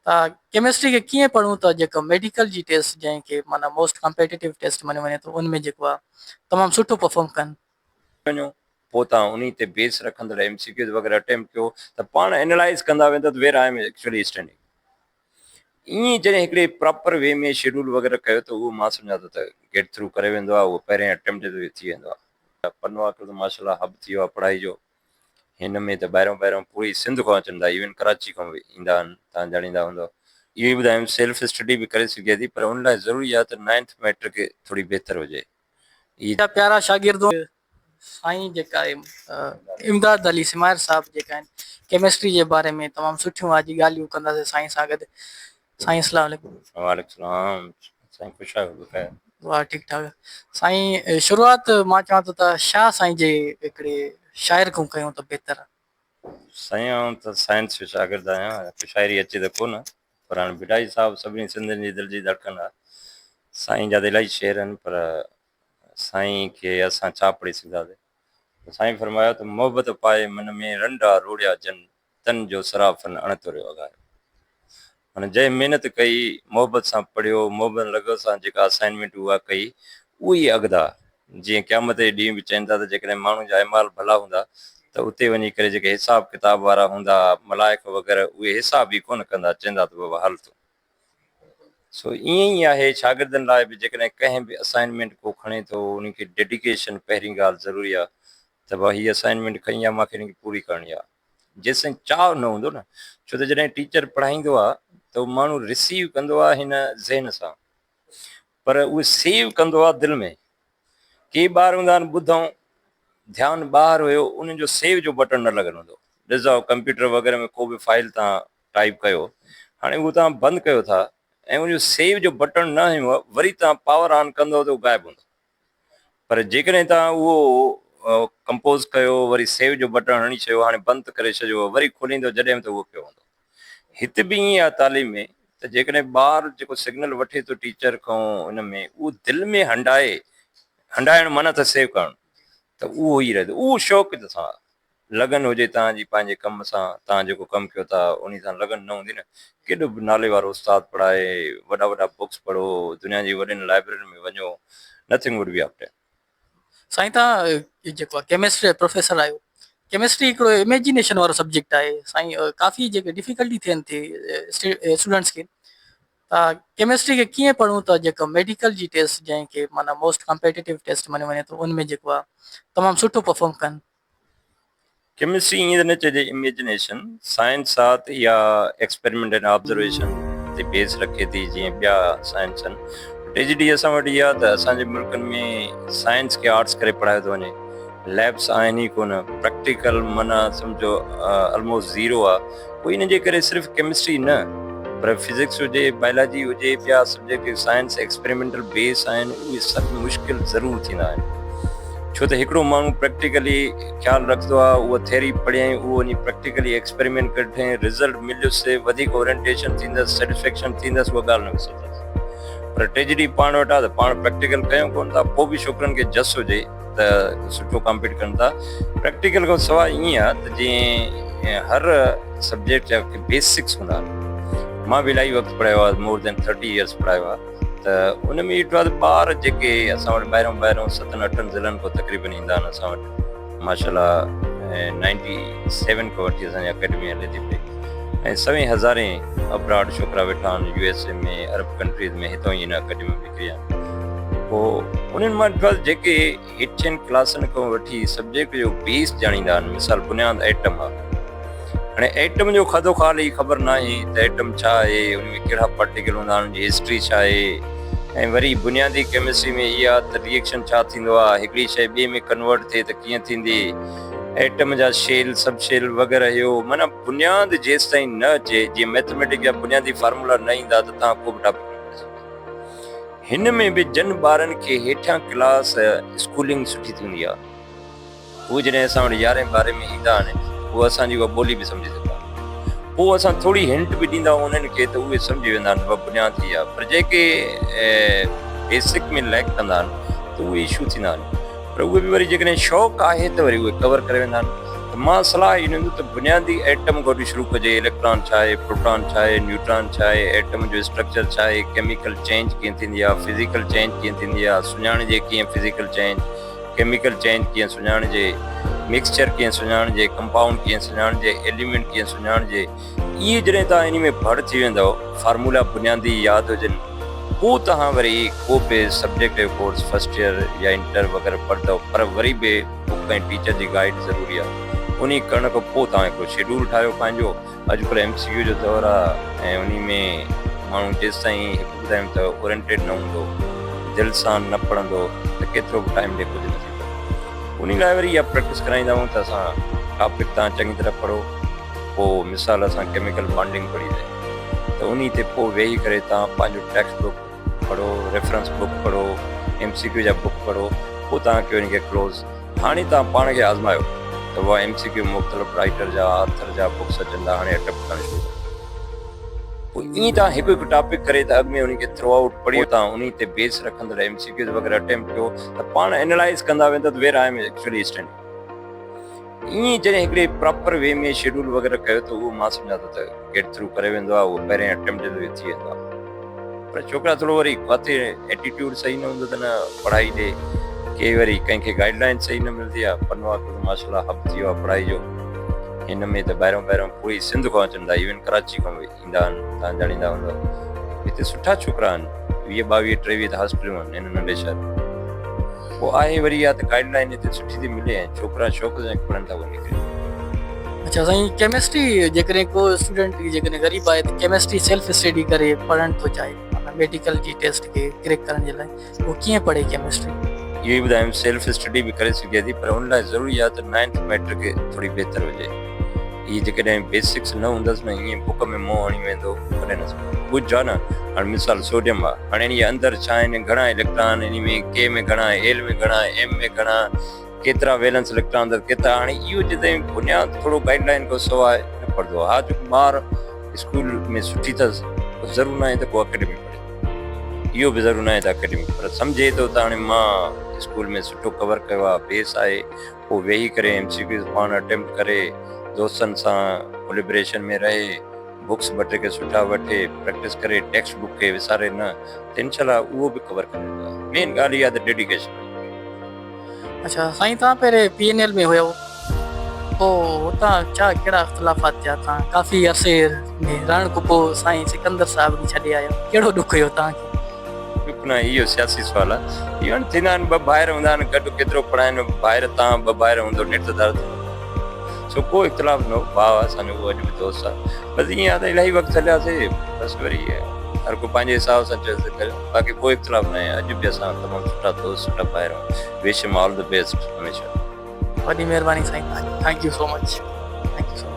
Chemistry के कीअं पढ़ूं त जेको मेडिकल जी टेस्ट जंहिंखे माना मोस्ट कॉम्पिटिटिव टेस्ट मञियो वञे थो उनमें जेको आहे तमामु सुठो परफॉर्म कनि। वञो पोइ तव्हां उन ते बेस रखंदड़ MCQs वग़ैरह अटेम्प्ट कयो त पाण एनालाइज़ कंदा वेंदो त where I am actually standing. ईअं जॾहिं हिकिड़े प्रॉपर वे में शेड्यूल वग़ैरह कयो त उहो मां सम्झां थो त गेट थ्रू करे वेंदो आहे, उहो पहिरें अटेम्प्ट ते थी वेंदो आहे। पनवा त माशाल्लाह हब थी वियो आहे पढ़ाई जो। हिन में त ॿाहिरों पूरी सिंध खां अचनि था, इवन कराची खां बि ईंदा आहिनि, तव्हां ॼाणींदा हूंदव। इहो ई ॿुधायूं सेल्फ स्टडी बि करे सघे थी, पर उन लाइ ज़रूरी आहे त 9th मैट्रिक थोड़ी बहितर हुजे। प्यारा शागिर्दो साईं जेका आहे इमदाद अली सिमार साहब जेका आहिनि केमिस्ट्री जे बारे में तमामु सुठियूं अॼु ॻाल्हियूं कंदासीं साईं सां गॾु। साईं अस्सलाम वालेकुम। वालेकुम सलाम साईं, ख़ुशि आहियो? वाह ठीकु ठाक साईं। शुरूआत मां चवां थो त शाह साईं जे हिकिड़े शाइर खां कयूं त बहितर आहे। साईं आउं त साइंस जो शागिर्द आहियां, शाइरी अचे त कोन, पर हाणे भिटाई साहिबु सभिनी सिंधियुनि जी दिलि जी धड़कन आहे। साईं जा त इलाही शेर आहिनि, पर साईं खे असां छा पढ़ी सघंदासीं। साईं फरमायो त मोहबत पाए मन में रंडा रोड़िया जन, तन जो सराफन अणतुरियो अगायो। माना जंहिं महिनत कई, मोहबत सां पढ़ियो, मोहबत लॻो सां जेका असाइनमेंट उहा कई, उहो ई अॻिदा। जीअं क़यामत जे ॾींहुं बि चवनि था त जेकॾहिं माण्हू जा अमाल भला हूंदा त उते वञी करे जेके हिसाब किताब वारा हूंदा मलाइक वग़ैरह, उहे हिसाब ई कोन कंदा, चवंदा त बाबा हल तूं। सो ईअं ई आहे शागिर्दनि लाइ बि, जेकॾहिं कंहिं बि असाइनमेंट को खणे थो उनखे डेडिकेशन पहिरीं ॻाल्हि ज़रूरी आहे त भाई हीअ असाइनमेंट खई आहे, मूंखे हिनखे पूरी करणी आहे। जेसिताईं चाव न हूंदो न, छो त जॾहिं टीचर पढ़ाईंदो आहे त उहो माण्हू रिसीव कंदो आहे हिन ज़हन सां, पर उहो सेव कंदो आहे दिलि में। के ॿार हूंदा आहिनि ॿुधऊं, ध्यानु ॿाहिरि हुयो, उन्हनि जो सेव जो बटन न लॻल हूंदो। ॾिसो कंप्यूटर वग़ैरह में को बि फाइल तव्हां टाइप कयो, हाणे उहो तव्हां बंदि कयो था ऐं उनजो सेव जो बटन न हुयो, वरी तव्हां पावर ऑन कंदो त उहो गायबु हूंदो। पर जेकॾहिं तव्हां उहो कंपोज़ कयो, वरी सेव जो बटन हणी छॾियो, हाणे बंदि करे छॾियो, वरी खोलींदो जॾहिं त उहो पियो हूंदो। हिते बि ईअं आहे तालीम में, त जेकॾहिं ॿारु जेको सिग्नल वठे थो टीचर खां उन में, उहो दिलि में हंडाइण माना त सेव करणु, त उहो ई रहे। उहो शौक़ सां लगन हुजे तव्हांजी पंहिंजे कम सां, तव्हां जेको कमु कयो था उन सां लगन न हूंदी न, केॾो बि नाले वारो उस्तादु पढ़ाए, वॾा वॾा बुक्स पढ़ो, दुनिया जी वॾियुनि लाइब्रेरियुनि में वञो, नथिंग वुड बी आफ्टर। साईं तव्हां जेको आहे केमिस्ट्री प्रोफेसर आहियो, केमिस्ट्री हिकिड़ो इमेजिनेशन वारो सब्जेक्ट आहे साईं, काफ़ी जेके डिफिकल्टी थियनि थी स्टूडेंट्स खे। केमिस्ट्री के कीअं पढ़ूं त जेको मेडिकल जी टेस्ट जंहिंखे माना मोस्ट कॉम्पिटिटिव टेस्ट मञियो वञे थो उनमें जेको आहे तमामु सुठो परफॉर्म कनि। केमिस्ट्री ईअं न चइजे इमेजिनेशन, साइंस आहे त इहा एक्सपेरिमेंट एंड ऑब्जर्वेशन ते बेस रखे थी, जीअं ॿिया साइंस आहिनि। ट्रेजिडी असां वटि इहा त असांजे मुल्कनि में साइंस खे आर्ट्स करे पढ़ायो थो वञे, लैब्स आहिनि ई कोन, प्रैक्टिकल माना सम्झो ऑलमोस्ट ज़ीरो आहे। पोइ इन जे करे सिर्फ़ु केमिस्ट्री न, पर फिज़िक्स हुजे, बायोलॉजी हुजे, ॿिया सब्जेक्ट साइंस एक्सपेरिमेंटल बेस आहिनि, उहे सभु मुश्किल ज़रूरु थींदा आहिनि। छो त हिकिड़ो माण्हू प्रैक्टिकली ख़्यालु रखंदो आहे, उहा थियरी पढ़ियईं, उहो वञी प्रैक्टिकली एक्सपेरिमेंट कढे, रिज़ल्ट मिलियुसि, वधीक ओरिएंटेशन थींदसि, सेटिस्फैक्शन थींदसि, उहा ॻाल्हि न विसरंदसि। पर ट्रेजिडी पाण वटि आहे त पाण प्रैक्टिकल कयूं कोन था, पोइ बि छोकिरनि खे जस हुजे त सुठो कॉम्पीट कनि था। प्रैक्टिकल खां सवाइ ईअं आहे त जीअं हर सब्जेक्ट जा बेसिक्स हूंदा आहिनि। मां बि इलाही वक़्तु पढ़ायो आहे, मोर देन 30 years पढ़ायो आहे, त उन में ॾिठो आहे त ॿार जेके असां वटि ॿाहिरों 7-8 ज़िलनि खां तक़रीबन ईंदा आहिनि असां वटि, माशाल्लाह 97 खां वठी असांजी अकेडमी हले थी पई, ऐं 100,000 अब्राड छोकिरा वेठा आहिनि USA में, अरब कंट्रीज़ में, हितां ई इन अकेडमी में निकिरी आहिनि। पोइ उन्हनि मां ॾिठो आहे जेके हेठियनि क्लासनि खां वठी सब्जेक्ट जो बेस ॼाणींदा आहिनि, मिसाल बुनियादु एटम आहे। हाणे एटम जो खदो ख़ाली ख़बर न आहे त एटम छा आहे, उन में कहिड़ा पार्टिकल हूंदा आहिनि, उनजी हिस्ट्री छा आहे, ऐं वरी बुनियादी केमिस्ट्री में इहा त रिएक्शन छा थींदो आहे, हिकिड़ी शइ ॿिए में कन्वर्ट थिए त कीअं थींदी, एटम जा शेल, सब शेल वग़ैरह, इहो माना बुनियादु जेसि ताईं न अचे, जीअं मैथमेटिक्स जा बुनियादी फार्मूला न ईंदा त तव्हां को बि टॉपिक न करे सघो। हिन में बि जिन ॿारनि खे हेठां क्लास स्कूलिंग सुठी थींदी आहे, उहे जॾहिं असां वटि 11-12 में ईंदा आहिनि, उहा असांजी उहा ॿोली बि सम्झी सघंदा आहिनि। पोइ असां थोरी हिंट बि ॾींदा आहियूं उन्हनि खे, त उहे सम्झी वेंदा आहिनि उहा बुनियादी आहे। पर जेके बेसिक में लैक कंदा आहिनि त उहे इशू थींदा आहिनि। पर उहे बि वरी जेकॾहिं शौक़ु आहे त वरी उहे कवर करे वेंदा आहिनि। त मां सलाह इन त बुनियादी एटम गोॾी शुरू कजे, इलेक्ट्रॉन छा आहे, प्रोटॉन छा आहे, न्यूट्रॉन छा आहे, एटम जो स्ट्रक्चर छा आहे, केमिकल चेंज कीअं थींदी आहे, फिज़िकल चेंज कीअं थींदी आहे, सुञाणिजे कीअं फिज़िकल चेंज, केमिकल चेंज कीअं सुञाणिजे, मिक्सचर कीअं सुञाणिजे, कंपाउंड कीअं सुञाणिजे, एलिमेंट कीअं सुञाणिजे। इहे जॾहिं तव्हां इन में भर थी वेंदव, फार्मूला बुनियादी यादि हुजनि, पोइ तव्हां वरी को बि सब्जेक्ट जो कोर्स फर्स्ट ईयर या इंटर वग़ैरह पढ़ंदव, पर वरी बि बुक ऐं टीचर जी गाइड ज़रूरी आहे। उन करण खां पोइ तव्हां हिकिड़ो शेड्यूल ठाहियो पंहिंजो। अॼुकल्ह MCQ जो दौरु आहे ऐं उन में माण्हू जेसि ताईं हिकु ॿुधायूं त ओरिएंटेड न हूंदो, दिलि सां न पढ़ंदो, त केतिरो बि टाइम ॾे कुझु न थींदो। उन लाइ वरी इहा प्रैक्टिस कराईंदा आहियूं त असां टॉपिक तव्हां चङी तरह पढ़ो। पोइ मिसाल असां केमिकल बॉन्डिंग पढ़ी आहे त उन ते पोइ वेही करे तव्हां पंहिंजो टेक्स्ट बुक पढ़ो, रेफरेंस बुक पढ़ो, MCQ जा बुक पढ़ो, पोइ तव्हांखे उनखे क्लोज़। हाणे तव्हां पाण खे आज़मायो त उहा MCQ मुख़्तलिफ़ राइटर जा, ऑथर जा बुक्स अचनि था, हाणे अटेम्प्ट करणु शुरू कयो। पोइ ईअं तव्हां हिकु हिकु टॉपिक करे त अॻु में उनखे थ्रू आउट पढ़ी तव्हां उन ते बेस रखंदड़ MCQ वग़ैरह अटेम्प्ट कयो त पाण एनालाइज़ कंदा वेंदा त where I am actually standing. ईअं जॾहिं हिकिड़े प्रॉपर वे में शेड्यूल वग़ैरह कयो त उहो मां सम्झां थो त गेट थ्रू करे वेंदो आहे, उहो पहिरें अटेम्प्ट ते थी वेंदो आहे। पर छोकिरा थोरो वरी किथे एटीट्यूड सही न हूंदो त न पढ़ाई ॾे, के वरी कंहिंखे गाइडलाइन सही न मिलंदी आहे, पनो आहे माशाल्लाह हब थी वियो आहे पढ़ाई जो। हिन में त ॿाहिरों पूरी सिंध खां अचनि था, इवन कराची खां बि ईंदा आहिनि, तव्हां ॼाणींदा हूंदव। हिते सुठा छोकिरा आहिनि, 20-22-23 हॉस्टलियूं आहिनि हिन नंढे शहर। पोइ आहे वरी इहा त गाइडलाइन हिते सुठी थी मिले ऐं छोकिरा शौक़ सां पढ़नि था वञी करे। अच्छा साईं, केमिस्ट्री जेकॾहिं को स्टूडेंट जेकॾहिं ग़रीब आहे त केमिस्ट्री सेल्फ स्टडी करे पढ़णु थो चाहे, माना मेडिकल जी टेस्ट खे क्रैक करण जे लाइ, उहो कीअं पढ़े केमिस्ट्री? इहो ई ॿुधायूं, सेल्फ स्टडी बि करे सघे थी, पर हुन लाइ ज़रूरी आहे त 9th मैट्रिक थोरी बहितर हुजे। इहे जेकॾहिं बेसिक्स न हूंदसि न, ईअं बुक में मोह हणी वेंदो, करे न सघंदो। कुझु आहे न, हाणे मिसाल सोडियम आहे, हाणे इन जे अंदरि छा आहिनि, घणा इलेक्ट्रॉन इन में, के में घणा, एल में घणा, एम में घणा, केतिरा वैलेंस इलेक्ट्रॉन अंदरि केतिरा। हाणे इहो जॾहिं बुनियादु थोरो गाइडलाइन खां सवाइ न पढ़ंदो आहे। हा जो ॿार स्कूल में सुठी अथसि, ज़रूरु न आहे त को अकेडमी पढ़े, इहो बि ज़रूरु न आहे त अकेडमी, पर सम्झे थो त हाणे मां स्कूल में सुठो कवर कयो आहे, बेस आहे, पोइ वेही करे MCQ पाण अटेम्प्ट करे, दोस्तनि सां कोलिब्रेशन में रहे, बुक्स ॿ टे खे सुठा वठे, प्रैक्टिस करे, टेक्स्ट बुक खे विसारे न, त इनशाला उहो बि कवर करे वेंदो आहे। मेन ॻाल्हि इहा त डेडिकेशन। अच्छा साईं, तव्हां पहिरें PNL में हुयो, पोइ हुतां छा कहिड़ा इख़्तिलाफ़ात थिया? तव्हां काफ़ी अरसे में रहण खां पोइ साईं सिकंदर साहिब खे छॾे आहियो, कहिड़ो ॾुख हुयो तव्हांखे? ॾुख न, इहो सियासी सुवालु आहे। इवन थींदा आहिनि, ॿ ॿाहिरि हूंदा आहिनि, गॾु केतिरो पढ़ाइनि, ॿाहिरि तव्हां ॿ ॿाहिरि हूंदो, नेट दर्द। सो को इख़्तिलाफ़ न हो, भाउ आहे असांजो, उहो अॼु बि दोस्त आहे। बसि ईअं आहे त इलाही वक़्तु हलियासीं, बसि वरी हर को पंहिंजे हिसाब सां चए करियो, बाक़ी कोई इख़्तिलाफ़ न आहे। अॼु बि असां तमामु सुठा दोस्त, सुठा ॿाहिरि आहियूं। विश हिम ऑल द बेस्ट हमेशह। वॾी महिरबानी साईं, thank you so much, thank you so much.